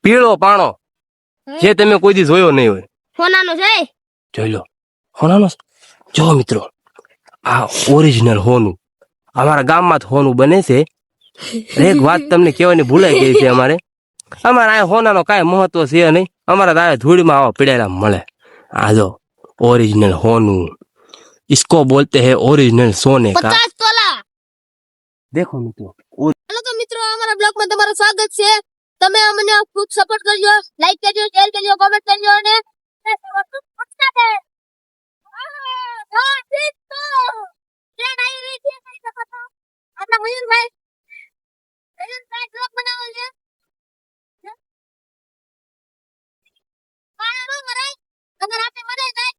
પીળો પાણો જે તમે કોઈ દી જોયો નહીં હોય. સોનાનો છે. જોઈ લો સોનાનો. જો મિત્રો આ ઓરિજિનલ હોનું અમારા ગામમાં જ હોનું બને છે. એક વાત તમને કહેવાની ભૂલાઈ ગઈ છે. અમારા આ હોનાનો કાંઈ મહત્વ છે નહીં. અમારા દાય ધૂળમાં આવા પીડેલા મળે. આ જો ઓરિજિનલ હોનું, इसको बोलते हैं ओरिजिनल सोने का. 50 તોલા. देखो મિત્રો. हेलो तो મિત્રો અમારા બ્લોગ માં તમારું સ્વાગત છે. તમે અમને ખૂબ સપોર્ટ કરજો, લાઈક કરજો, શેર કરજો, કમેન્ટ કરજો અને બ્લોગ બનાવો છે. અગર આપે મને જાય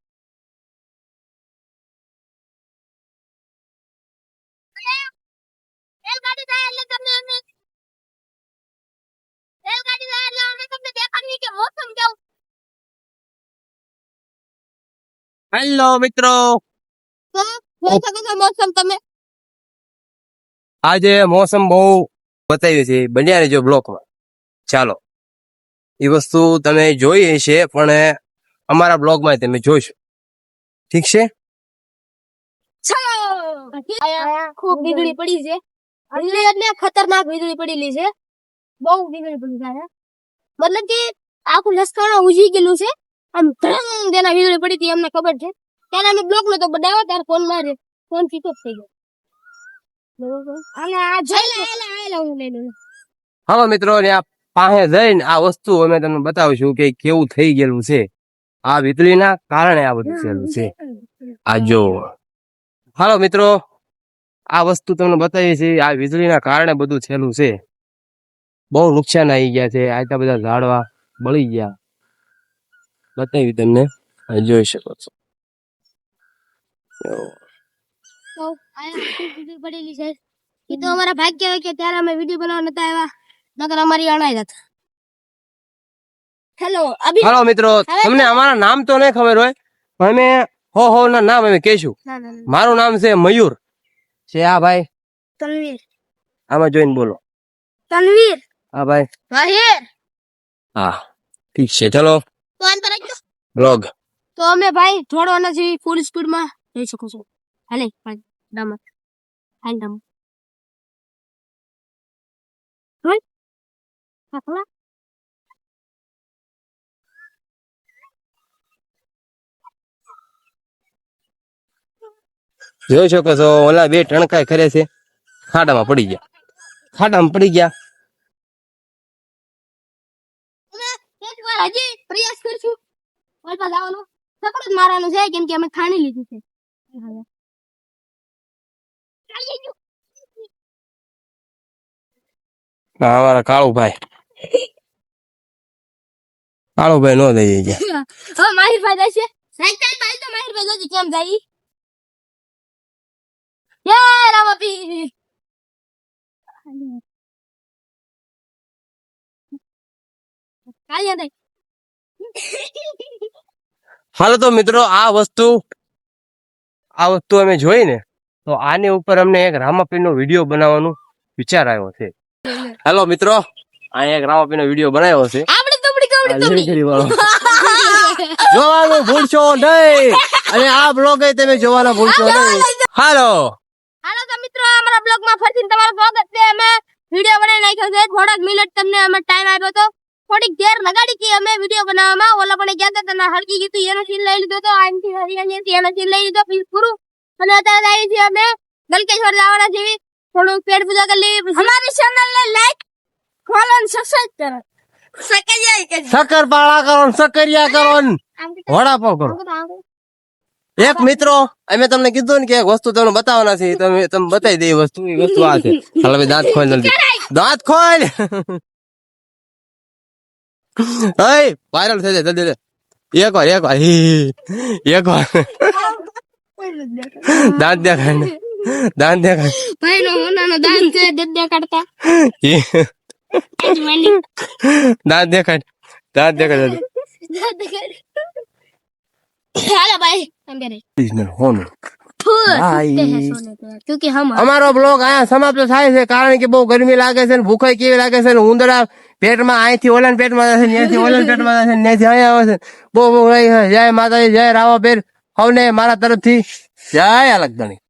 રેલગાડી જાય એટલે તમને અમે રેલગાડી જાય એટલે અમે તમને દેખાડીએ કે મોસમ કેવું. હેલો મિત્રો. તો જોઈ શકો છો મોસમ તમે. આજે મોસમ બહુ બતાવ્યું છે. બન્યા રહેજો બ્લોકમાં. ચાલો એ વસ્તુ તમે જોઈ હશે પણ અમારા બ્લોગમાં તમે જોઈશો. ઠીક છે. ખૂબ વીજળી પડી છે. વીજળી એટલે ખતરનાક વીજળી પડેલી છે. બહુ વીજળી પડી છે. મતલબ કે આખું લસકાણા ઉજી ગયેલું છે. આમ ધડંગ દેના વીજળી પડી હતી અમને ખબર છે. ત્યારે અમે બ્લોક નતો બનાવ્યો ત્યારે ફોન મારે ફોન સ્વિચ ઓફ થઈ ગયો. બરોબર. અને આ જોઈ હું લઈ લઉં. હાલો મિત્રો ત્યાં પાસે જઈને આ વસ્તુ અમે તમને બતાવીશું કે કેવું થઈ ગયેલું છે. આ વીજળીના કારણે આ બધું થયેલું છે. આ જો હાલો મિત્રો આ વસ્તુ તમને બતાવીએ છીએ. આ વીજળીના કારણે બધું થયેલું છે. બહુ નુકસાન આવી ગયા છે. આટલા બધા ઝાડવા બળી ગયા. બતાવી તમને જોઈ શકો છો. તો આ ખૂબ વીજળી પડેલી છે. એ તો અમારા ભાગ્ય હોય કે ત્યારે અમે વિડીયો બનાવવા નતા આવ્યા, નકર અમારી અણાઈ જાત. હેલો અભી. હાલો મિત્રો તમને અમારા નામ તો નહીં ખબર હોય પણ અમે હો ના નામ અમે કહીશું. મારું નામ છે મયુર છે. આ ભાઈ તનવીર. આમાં જોઈને બોલો. તનવીર. હા ભાઈ. વાહિર. હા ઠીક છે. ચલો તો અંતર રાખજો બ્લોગ. તો અમે ભાઈ થોડો નથી ફૂલ સ્પીડ માં જઈ શકો છો. હાલે ભાઈ ડામર હાલ ડામર હોય હાકલા. જોઈ શકો છો ઓલા બે ટણકાઈ કરે છે. ખાડામાં પડી ગયા. એક વાર હજી પ્રયાસ કરશું. ઓલપા જવાનો સકડો જ મારવાનું છે કેમ કે અમે ખાણી લીધી છે. હા અમારા કાળુભાઈ નો દઈ ગયા. હવે માહિર ભાઈ જશે સાયકલ ભાઈ. તો માહિર ભાઈ જોજી કેમ જાય. યે રામપી કાલિયા દઈ. હાલો તો મિત્રો આ વસ્તુ અમે જોઈ ને તો આની ઉપર અમને એક રામાપીર નો વિડીયો બનાવવાનો વિચાર આવ્યો છે. હેલો મિત્રો અહીંયા એક રામાપીર નો વિડીયો બનાવ્યો છે. આપડી તબડી જોવાનું ભૂલશો નહીં અને આ બ્લોગ તમે જોવાના ભૂલશો નહીં. હાલો તો મિત્રો અમારા બ્લોગ માં ફરીથી તમારું સ્વાગત છે. અમે વિડીયો બનાવી નાખ્યો છે. થોડાક મિનિટ તમને અમે ટાઈમ આપ્યો તો થોડીક દેર લગાડી કે અમે વિડીયો બનાવવામાં. ઓલા પણ ગયા હતા તને હળકી ગયું એનો સીન લઈ લીધો તો આનથી હરિયાણી એનો સીન લઈ લીધો પૂરું. અને અત્યારે આવી છે અમે ગલકેશ્વર જવાના જેવી થોડું પેટ પૂજા કરી લેવી. અમારી ચેનલ ને લાઈક ફોલો અને સબસ્ક્રાઇબ કરો. શક્કરપાળા કરો સક્કરિયા કરો વડાપાવ કરો. એક મિત્રો અમે તમને કીધું ને કે એક વસ્તુ તમને બતાવવાના છે. તમે બતાવી દે વસ્તુ. એ વસ્તુ આ છે. હાલ હવે દાંત ખોલ જલ્દી. દાંત ખોલ. વાયરલ થઈ જાય જલ્દી. એક વાર દાંત દેખાય. ભાઈ નો હોનાનો દાંત છે દદ્દે કાઢતા. દાંત દેખાય. હાલો ભાઈ અંબેરે હોનું टूटते हैं सोने पे क्योंकि हम અમારો બ્લોગ અહીંયા સમાપ્ત થાય છે કારણ કે બહુ ગરમી લાગે છે ને ભૂખ કેવી લાગે છે ને ઉંદરા પેટમાં અહીંથી ઓલાના પેટમાં જશે ત્યાંથી ઓલાના પેટમાં જશે ત્યાંથી અહીંયા આવે છે બહુ બહુ જય માતાજી જય રાવાબેન સૌને મારા તરફથી જય અલગધણી.